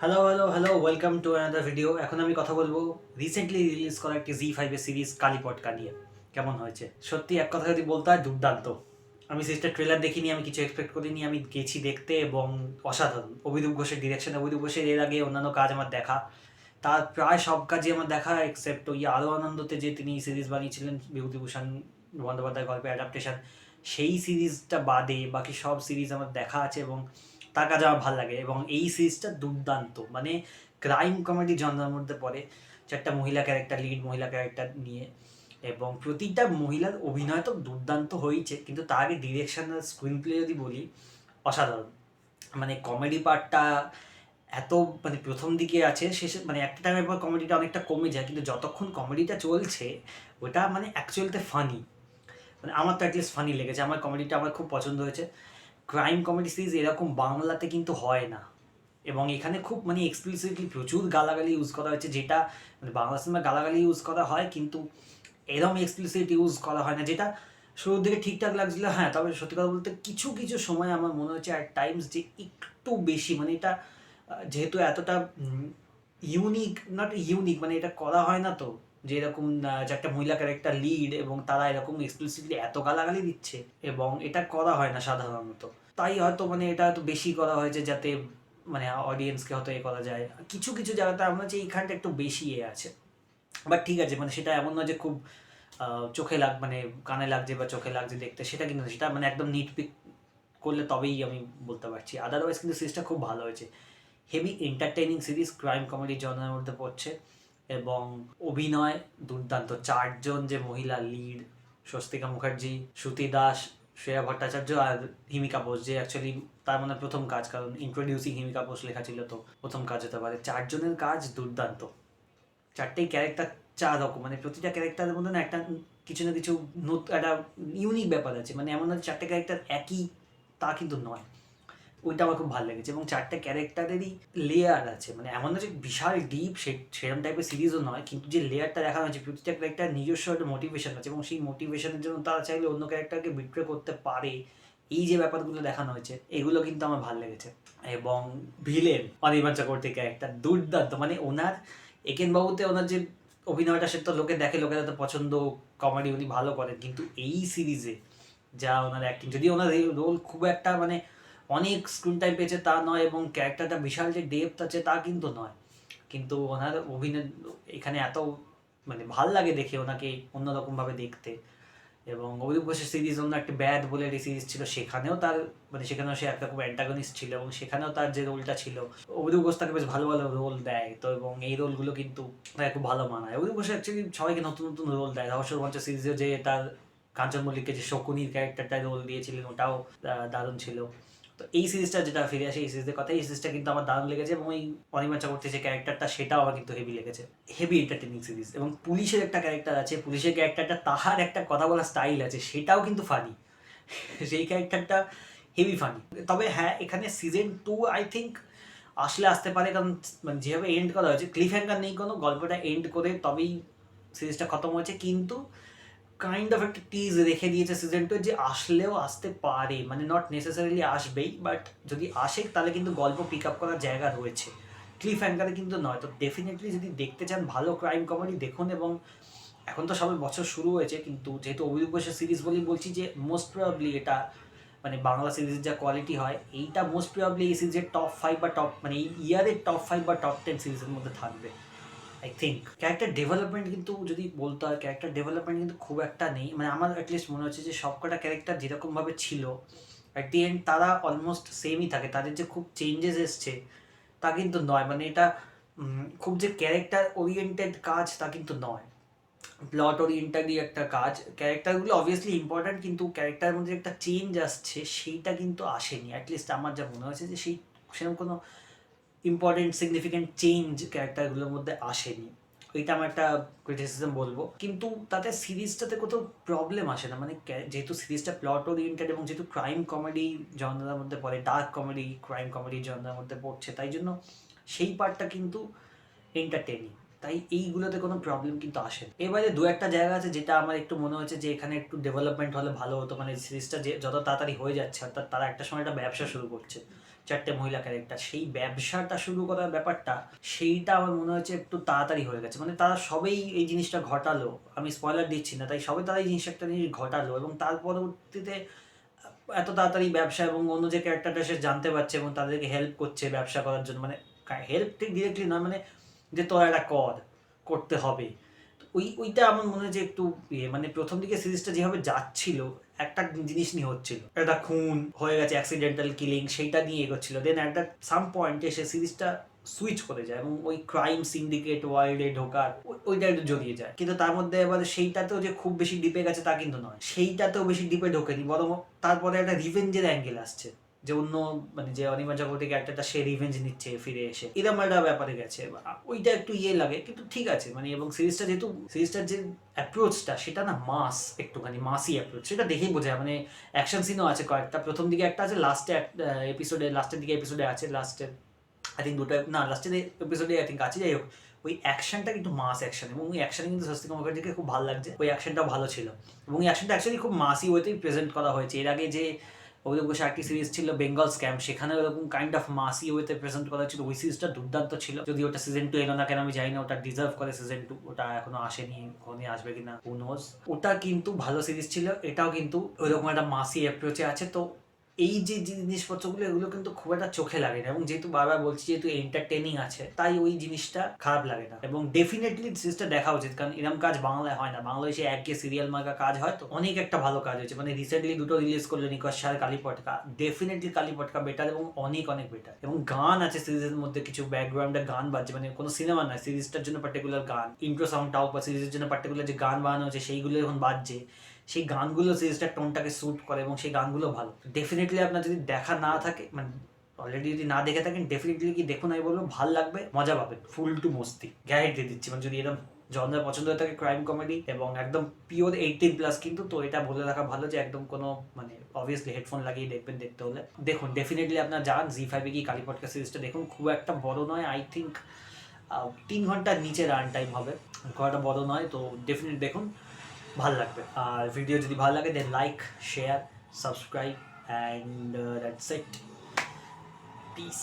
Hello hello hello welcome to another video. এখন আমি কথা বলবো রিসেন্টলি রিলিজ করা একটি জি5 এর সিরিজ কালীপটকা নিয়ে। কেমন হয়েছে? সত্যি এক কথা যদি বলতে হয়, দুর্দান্ত। আমি সিরিজটার ট্রেলার দেখিনি, আমি কিছু এক্সপেক্ট করিনি, আমি গেছি দেখতে এবং অসাধারণ। অভিরূপ ঘোষের ডিরেকশন, অভিরূপ ঘোষের এর আগে অন্যান্য কাজ আমার দেখা, তার প্রায় সব কাজই আমার দেখা এক্সেপ্ট ওই আরও আনন্দতে যে তিনি সিরিজ বানিয়েছিলেন বিভূতিভূষণ বন্দ্যোপাধ্যায় গল্পের অ্যাডাপ্টেশন, সেই সিরিজটা বাদে বাকি সব সিরিজ আমার দেখা আছে এবং তার কাজ আমার ভালো লাগে। এবং এই সিরিজটা দুর্দান্ত, মানে ক্রাইম কমেডি জনরার মধ্যে পড়ে। চারটা মহিলা ক্যারেক্টার, লিড মহিলা ক্যারেক্টার নিয়ে, এবং প্রতিটা মহিলার অভিনয় তো দুর্দান্ত হয়েছে, কিন্তু তার আগে ডিরেকশন আর স্ক্রিন প্লে যদি বলি, অসাধারণ। মানে কমেডি পার্টটা এত, মানে প্রথম দিকে আছে, শেষে মানে একটা টাইমের পর কমেডিটা অনেকটা কমে যায়, কিন্তু যতক্ষণ কমেডিটা চলছে ওটা মানে অ্যাকচুয়ালিতে ফানি। মানে আমার তো অ্যাটলিস্ট ফানি লেগেছে, আমার কমেডিটা আমার খুব পছন্দ হয়েছে। ক্রাইম কমেডি সিরিজ এরকম বাংলাতে কিন্তু হয় না, এবং এখানে খুব মানে এক্সপ্লিসিটলি প্রচুর গালাগালি ইউজ করা হয়েছে, যেটা মানে বাংলা সিনেমা গালাগালি ইউজ করা হয় কিন্তু এরকম এক্সপ্লিসিট ইউজ করা হয় না, যেটা শুরুর দিকে ঠিকঠাক লাগছিল। হ্যাঁ, তবে সত্যি কথা বলতে কিছু কিছু সময় আমার মনে হচ্ছে অ্যাট টাইমস যে একটু বেশি, মানে এটা যেহেতু এতটা ইউনিক, নট ইউনিক, মানে এটা করা হয় না তো, যে এরকম যে একটা মহিলা ক্যারেক্টার লিড এবং তারা এরকম এক্সপ্লিসিটলি এত গালাগালি দিচ্ছে, এবং এটা করা হয় না সাধারণত। তাই হয়তো মানে এটা হয়তো বেশি করা হয়েছে যাতে মানে অডিয়েন্সকে হয়তো এ করা যায়। কিছু কিছু জায়গাতে আমরা যে এইখানটা একটু বেশি এ আছে, বাট ঠিক আছে, মানে সেটা এমন নয় যে খুব চোখে মানে কানে লাগছে বা চোখে লাগছে দেখতে, সেটা কিন্তু না। সেটা মানে একদম নিট পিক করলে তবেই আমি বলতে পারছি, আদারওয়াইজ কিন্তু সিরিজটা খুব ভালো হয়েছে। Heavy entertaining series, crime comedy জনারের মধ্যে পড়ছে, এবং অভিনয় দুর্দান্ত। চারজন যে মহিলা লিড, স্বস্তিকা মুখার্জি, শ্রুতি দাস, শ্রেয়া ভট্টাচার্য আর হিমিকা বোস, যে অ্যাকচুয়ালি তার মানে প্রথম কাজ, কারণ ইন্ট্রোডিউসিং হিমিকা বোস লেখা ছিল, তো প্রথম কাজ হতে পারে। চারজনের কাজ দুর্দান্ত। চারটেই ক্যারেক্টার চার রকম, মানে প্রতিটা ক্যারেক্টারের মধ্যে না একটা কিছু না কিছু একটা ইউনিক ব্যাপার আছে। মানে এমন না যে চারটে ক্যারেক্টার একই, তা কিন্তু নয়। ওইটা আমার খুব ভালো লেগেছে, এবং চারটে ক্যারেক্টারেরই লেয়ার আছে। মানে এমন না যে বিশাল ডিপ, সেরকম টাইপের সিরিজও নয়, কিন্তু যে লেয়ারটা দেখানো হয়েছে, প্রতিটা ক্যারেক্টার নিজস্ব একটা মোটিভেশন আছে, এবং সেই মোটিভেশনের জন্য তারা চাইলে অন্য ক্যারেক্টারকে বিট্রে করতে পারে। এই যে ব্যাপারগুলো দেখানো হয়েছে, এগুলো কিন্তু আমার ভালো লেগেছে। এবং ভিলেন অনির্বাণ চক্রবর্তী ক্যারেক্টার দুর্দান্ত। মানে ওনার একেনবাবুতে ওনার যে অভিনয়টা, সে তো লোকে দেখে, লোকের তো পছন্দ, কমেডি উনি ভালো করেন, কিন্তু এই সিরিজে যা ওনার অ্যাক্টিং, যদি ওনার এই রোল খুব একটা মানে অনেক স্ক্রিন টাইম পেয়েছে তা নয়, এবং ক্যারেক্টারটা বিশাল যে ডেপথ আছে তা কিন্তু নয়, কিন্তু ওনার অভিনয় এখানে এত মানে ভাল লাগে দেখে ওনাকে অন্যরকমভাবে দেখতে। এবং অভিরূপ ঘোষের সিরিজ অন্য একটা ব্যাড বলে সিরিজ ছিল, সেখানেও তার মানে সেখানেও সে একটা খুব অ্যান্টাগনিস্ট ছিল, এবং সেখানেও তার যে রোলটা ছিল, অভিরূপ ঘোষ তাকে বেশ ভালো ভালো রোল দেয় তো, এবং এই রোলগুলো কিন্তু তাকে খুব ভালো মানায়। অভিরূপ ঘোষ অ্যাকচুয়ালি সবাইকে নতুন নতুন রোল দেয়। রহস্য রোমাঞ্চ সিরিজে যে তার কাঞ্চন মল্লিককে যে শকুনির ক্যারেক্টারটায় রোল দিয়েছিলেন, ওটাও দারুণ ছিল। তো এই সিরিজটা যেটা ফিরে আসে, এই সিরিজের কথা, এই সিরিজটা কিন্তু আমার দারুণ লেগেছে, এবং ওই অনির্বাণ চক্রবর্তীর যে ক্যারেক্টারটা, সেটাও আমার কিন্তু হেভি লেগেছে। Heavy entertaining series. এবং পুলিশের একটা ক্যারেক্টার আছে, পুলিশের ক্যারেক্টারটা, তাহার একটা কথা বলার স্টাইল আছে, সেটাও কিন্তু ফানি। সেই ক্যারেক্টারটা হেভি ফানি। তবে হ্যাঁ, এখানে সিজন 2 আই থিঙ্ক আসলে আসতে পারে, কারণ মানে যেভাবে এন্ড করা হয়েছে, ক্লিফ হ্যাঙ্গার নেই কোনো, গল্পটা এন্ড করে তবেই সিরিজটা খতম হয়েছে, কিন্তু কাইন্ড অফ একটা টিজ রেখে দিয়েছে সিজন 2 যে আসলেও আসতে পারে, মানে নট নেসেসারিলি আসবেই, বাট যদি আসে তাহলে কিন্তু গল্প পিক আপ করার জায়গা রয়েছে। ক্লিফ হ্যাঙ্গারে কিন্তু নয়। তো ডেফিনেটলি যদি দেখতে চান ভালো ক্রাইম কমেডি দেখুন। এবং এখন তো সবে বছর শুরু হয়েছে, কিন্তু যেহেতু অভিরূপ ঘোষের সিরিজ বলেই বলছি যে মোস্ট প্রবাবলি এটা মানে বাংলা সিরিজের যা কোয়ালিটি হয়, এইটা মোস্ট প্রবাবলি এই সিরিজের টপ 5 বা টপ মানে এই ইয়ারের টপ 5 বা টপ 10 সিরিজের মধ্যে থাকবে আই থিঙ্ক। ক্যারেক্টার ডেভেলপমেন্ট কিন্তু যদি বলতে হয়, ক্যারেক্টার ডেভেলপমেন্ট কিন্তু খুব একটা নেই। মানে আমার অ্যাটলিস্ট মনে হচ্ছে যে সবকটা ক্যারেক্টার যেরকমভাবে ছিল, অ্যাট দি এন্ড তারা অলমোস্ট সেমই থাকে। তাদের যে খুব চেঞ্জেস এসছে তা কিন্তু নয়। মানে এটা খুব যে ক্যারেক্টার ওরিয়েন্টেড কাজ তা কিন্তু নয়, প্লট ওরিয়েন্টেডই একটা কাজ। ক্যারেক্টারগুলো অবভিয়াসলি ইম্পর্ট্যান্ট, কিন্তু ক্যারেক্টারের মধ্যে একটা চেঞ্জ আসছে সেইটা কিন্তু আসেনি। অ্যাটলিস্ট আমার যা মনে হয়েছে যে সেরকম কোনো ইম্পর্টেন্ট সিগনিফিকেন্ট চেঞ্জ ক্যারেক্টারগুলোর মধ্যে আসেনি। ওইটা আমার একটা ক্রিটিসিজম বলবো, কিন্তু তাতে সিরিজটাতে কোথাও প্রবলেম আসে না। মানে যেহেতু সিরিজটা প্লট ওরিয়েন্টেড, এবং যেহেতু ক্রাইম কমেডি জনরার মধ্যে পড়ে, ডার্ক কমেডি ক্রাইম কমেডি জনরার মধ্যে পড়ছে, তাই জন্য সেই পার্টটা কিন্তু এন্টারটেনিং। তাই এইগুলোতে কোনো প্রবলেম কিন্তু আসে না। এবারে দু একটা জায়গা আছে যেটা আমার একটু মনে হচ্ছে যে এখানে একটু ডেভেলপমেন্ট হলে ভালো হতো। মানে সিরিজটা যে যত তাড়াতাড়ি হয়ে যাচ্ছে, অর্থাৎ তারা একটা সময় একটা ব্যবসা শুরু করছে, 4টে মহিলা ক্যারেক্টার, সেই ব্যবসাটা শুরু করার ব্যাপারটা সেইটা আমার মনে হচ্ছে একটু তাড়াতাড়ি হয়ে গেছে। মানে তারা সবেই এই জিনিসটা ঘটালো, আমি স্পয়লার দিচ্ছি না, তাই সবে তারা এই একটা জিনিস ঘটালো এবং তার পরবর্তীতে এত তাড়াতাড়ি ব্যবসা এবং অন্য যে ক্যারেক্টারটা সে জানতে পারছে এবং তাদেরকে হেল্প করছে ব্যবসা করার জন্য, মানে হেল্প ঠিক ডিরেক্টলি নয়, মানে যে তোরা একটা করতে হবে। ওইটা আমার মনে হয় যে একটু মানে প্রথম দিকে সিরিজটা যেভাবে যাচ্ছিল একটা জিনিস নিয়ে হচ্ছিল, একটা খুন হয়ে গেছে, অ্যাক্সিডেন্টাল কিলিং, সেইটা নিয়ে এগোচ্ছিল, দেন একটা সাম পয়েন্টে সে সিরিজটা সুইচ করে যায় এবং ওই ক্রাইম সিন্ডিকেট ওয়ার্ল্ডে ঢোকার ওইটা একটু জড়িয়ে যায়। কিন্তু তার মধ্যে এবার সেইটাতেও যে খুব বেশি ডিপে গেছে তা কিন্তু নয়, সেইটাতেও বেশি ডিপে ঢোকেনি, বরং তারপরে একটা রিভেঞ্জের অ্যাঙ্গেল আসছে, যে অন্য মানে যে অনিমা চক্রবর্তী ক্যারেক্টারটা সে রিভেঞ্জ নিচ্ছে ফিরে এসে, এরকম একটা ব্যাপারে গেছে। ওইটা একটু লাগে, কিন্তু ঠিক আছে মানে। এবং সিরিজটা যেহেতু সিরিজটার যে অ্যাপ্রোচটা সেটা না মাস, একটুখানি মাসি অ্যাপ্রোচ, সেটা দেখেই বোঝা। মানে অ্যাকশন সিনও আছে কয়েকটা, প্রথম দিকে একটা আছে, লাস্টে এপিসোডে লাস্টের দিকে এপিসোডে আছে, লাস্টের আই থিঙ্ক দুটো, না লাস্টের এপিসোডে আই থিঙ্ক আছে, যাই হোক ওই অ্যাকশনটা কিন্তু মাস অ্যাকশন, এবং ওই অ্যাকশনে কিন্তু স্বস্তিকা মুখার্জিকে খুব ভালো লাগছে, ওই অ্যাকশনটাও ভালো ছিল এবং এই অ্যাকশনটা অ্যাকচুয়ালি খুব মাসি ওয়েতেই প্রেজেন্ট করা হয়েছে। এর আগে যে অভিযোগ বসে একটি সিরিজ ছিল বেঙ্গল স্ক্যাম, সেখানে ওরকম কাইন্ড অফ মাসি ওয়েতে প্রেজেন্ট করা ছিল, ওই সিরিজটা দুর্দান্ত ছিল। যদি ওটা সিজন 2 এলো না কেন আমি জানি না, ওটা ডিজার্ভ করে সিজন 2, ওটা এখনো আসেনি, কখনই আসবে কিনা হু নোজ। ওটা কিন্তু ভালো সিরিজ ছিল, এটাও কিন্তু ওইরকম একটা মাসি অ্যাপ্রোচে আছে। তো এই যে জিনিসপত্রগুলো এগুলো কিন্তু খুব একটা চোখে লাগে না, এবং যেহেতু বারবার বলছি যেহেতু এন্টারটেনিং আছে তাই ওই জিনিসটা খারাপ লাগে না, এবং ডেফিনেটলি সিরিজটা দেখা উচিত, কারণ এরকম কাজ বাংলায় হয় না। বাংলায় সে একঘেয়ে সিরিয়াল মার্কা কাজ হয়, তো অনেক একটা ভালো কাজ হয়েছে। মানে রিসেন্টলি দুটো রিলিজ করলো নিকশ সার কালীপটকা, ডেফিনেটলি কালীপটকা বেটার এবং অনেক অনেক বেটার, এবং গান আছে সিরিজের মধ্যে, কিছু ব্যাকগ্রাউন্ডে গান বাজছে, মানে কোনো সিনেমা না, সিরিজটার জন্য পার্টিকুলার গান, ইন্ট্রো সাউন্ডটাও বা সিরিজের জন্য পার্টিকুলার যে গান বানানো হচ্ছে সেইগুলো এখন বাজছে, সেই গানগুলো সিরিজটার টোনটাকে স্যুট করে এবং সেই গানগুলো ভালো। ডেফিনেটলি আপনার যদি দেখা না থাকে, মানে অলরেডি যদি না দেখে থাকেন, ডেফিনেটলি কি দেখুন, আমি বলবো ভালো লাগবে, মজা পাবেন, ফুল টু মস্তি গ্যারেন্টি দিচ্ছি। মানে যদি এরকম জনরা পছন্দ হয়ে থাকে ক্রাইম কমেডি এবং একদম পিওর 18+ কিন্তু, তো এটা বলে রাখা ভালো যে একদম কোনো মানে অবভিয়াসলি হেডফোন লাগিয়ে দেখবেন, দেখতে হলে দেখুন ডেফিনেটলি আপনার যান জি5 কি কালীপটকা সিরিজটা দেখুন, খুব একটা বড় নয়, আই থিঙ্ক 3 ঘন্টার নিচে রান টাইম হবে, খুব একটা বড় নয়, তো ডেফিনেটলি দেখুন, ভালো লাগবে। আর ভিডিও যদি ভালো লাগে then like, share, subscribe, and that's it, piece.